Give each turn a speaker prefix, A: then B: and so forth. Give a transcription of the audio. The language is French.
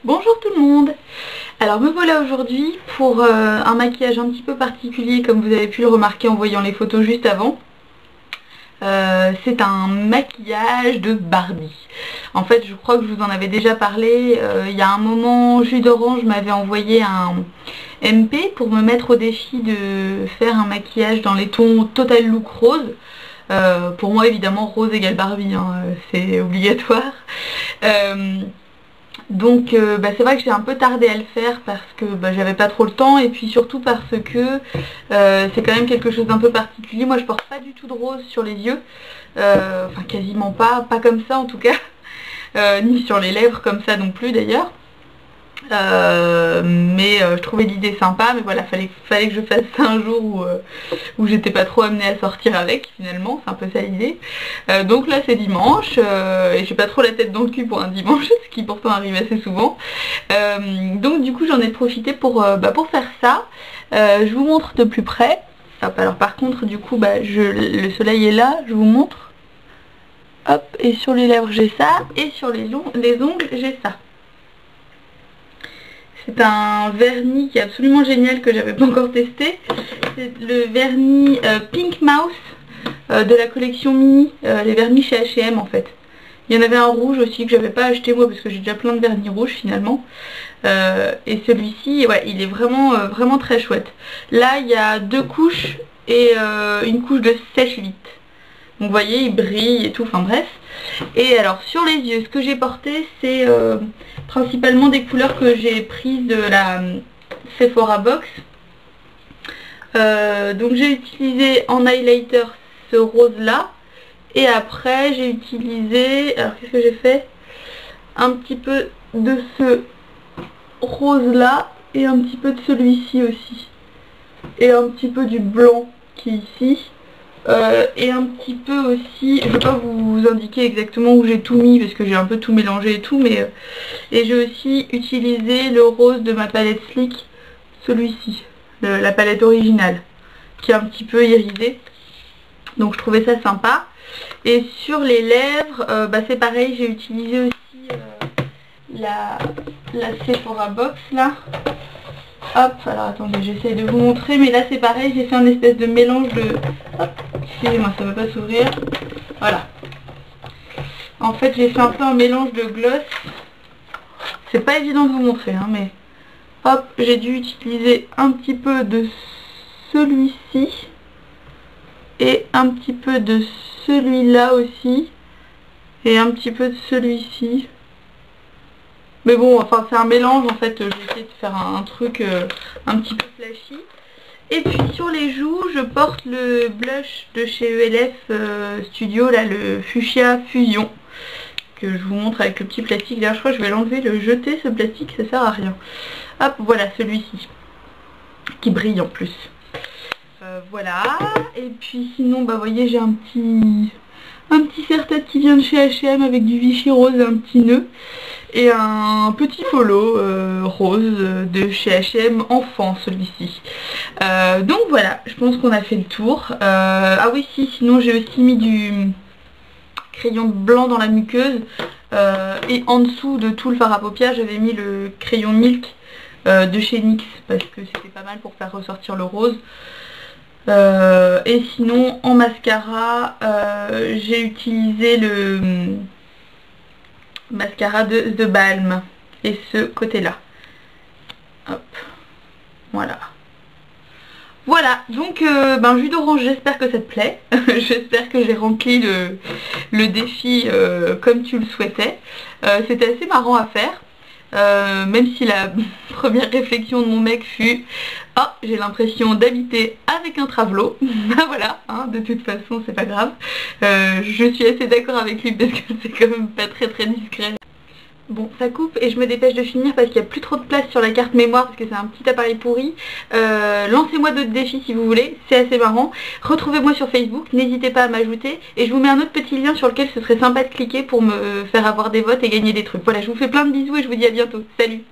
A: Bonjour tout le monde. Alors me voilà aujourd'hui pour un maquillage un petit peu particulier comme vous avez pu le remarquer en voyant les photos juste avant. C'est un maquillage de Barbie. En fait je crois que je vous en avais déjà parlé. Il y a un moment, Jus d'Orange m'avait envoyé un MP pour me mettre au défi de faire un maquillage dans les tons Total Look Rose. Pour moi évidemment rose égale Barbie, hein, c'est obligatoire. Donc c'est vrai que j'ai un peu tardé à le faire parce que j'avais pas trop le temps et puis surtout parce que c'est quand même quelque chose d'un peu particulier. Moi je porte pas du tout de rose sur les yeux, enfin quasiment pas comme ça en tout cas, ni sur les lèvres comme ça non plus d'ailleurs. Je trouvais l'idée sympa, mais voilà, fallait que je fasse ça un jour où j'étais pas trop amenée à sortir avec finalement, c'est un peu ça l'idée. Donc là c'est dimanche, et j'ai pas trop la tête dans le cul pour un dimanche, ce qui pourtant arrive assez souvent. Donc du coup j'en ai profité pour faire ça. Je vous montre de plus près. Hop, alors par contre du coup le soleil est là, je vous montre. Hop, et sur les lèvres j'ai ça, et sur les ongles j'ai ça. C'est un vernis qui est absolument génial que j'avais pas encore testé. C'est le vernis Pink Mouse de la collection Mini, les vernis chez H&M en fait. Il y en avait un rouge aussi que j'avais pas acheté moi parce que j'ai déjà plein de vernis rouges finalement. Et celui-ci, ouais, il est vraiment très chouette. Là il y a deux couches et une couche de sèche vite. Donc vous voyez, il brille et tout, enfin bref. Et alors sur les yeux, ce que j'ai porté c'est principalement des couleurs que j'ai prises de la Sephora Box. Donc j'ai utilisé en highlighter ce rose là. Et après j'ai utilisé, alors qu'est-ce que j'ai fait? Un petit peu de ce rose là et un petit peu de celui-ci aussi. Et un petit peu du blanc qui est ici. Et un petit peu aussi, je ne vais pas vous indiquer exactement où j'ai tout mis parce que j'ai un peu tout mélangé et tout, mais et j'ai aussi utilisé le rose de ma palette Sleek, celui-ci, la palette originale, qui est un petit peu irisé, donc je trouvais ça sympa. Et sur les lèvres, c'est pareil, j'ai utilisé aussi la Sephora Box là. Hop, alors attendez, j'essaie de vous montrer, mais là c'est pareil, j'ai fait un espèce de mélange de... Hop, excusez-moi, ça ne va pas s'ouvrir. Voilà. En fait, j'ai fait un peu un mélange de gloss. C'est pas évident de vous montrer, hein, mais... Hop, j'ai dû utiliser un petit peu de celui-ci. Et un petit peu de celui-là aussi. Et un petit peu de celui-ci. Mais bon, enfin c'est un mélange en fait, j'ai essayé de faire un truc un petit peu flashy. Et puis sur les joues, je porte le blush de chez ELF Studio, là, le Fuchsia Fusion. Que je vous montre avec le petit plastique. D'ailleurs je crois que je vais l'enlever, le jeter ce plastique, ça sert à rien. Hop, voilà celui-ci. Qui brille en plus. Voilà. Et puis sinon, vous voyez, j'ai un petit serre-tête qui vient de chez H&M avec du Vichy rose et un petit nœud. Et un petit polo rose de chez H&M enfant celui-ci. Donc voilà, je pense qu'on a fait le tour. Ah oui, sinon j'ai aussi mis du crayon blanc dans la muqueuse. Et en dessous de tout le fard à paupières, j'avais mis le crayon Milk de chez NYX parce que c'était pas mal pour faire ressortir le rose. Et sinon en mascara, j'ai utilisé le mascara de The Balm et ce côté là. Hop, voilà. Voilà, donc Jus d'Orange, j'espère que ça te plaît. J'espère que j'ai rempli le défi comme tu le souhaitais. C'était assez marrant à faire. Même si la première réflexion de mon mec fut « Oh, j'ai l'impression d'habiter avec un travelot ». Voilà, hein, de toute façon c'est pas grave. Je suis assez d'accord avec lui parce que c'est quand même pas très discret. Bon, ça coupe et je me dépêche de finir parce qu'il n'y a plus trop de place sur la carte mémoire parce que c'est un petit appareil pourri. Lancez-moi d'autres défis si vous voulez, c'est assez marrant. Retrouvez-moi sur Facebook, n'hésitez pas à m'ajouter. Et je vous mets un autre petit lien sur lequel ce serait sympa de cliquer pour me faire avoir des votes et gagner des trucs. Voilà, je vous fais plein de bisous et je vous dis à bientôt. Salut!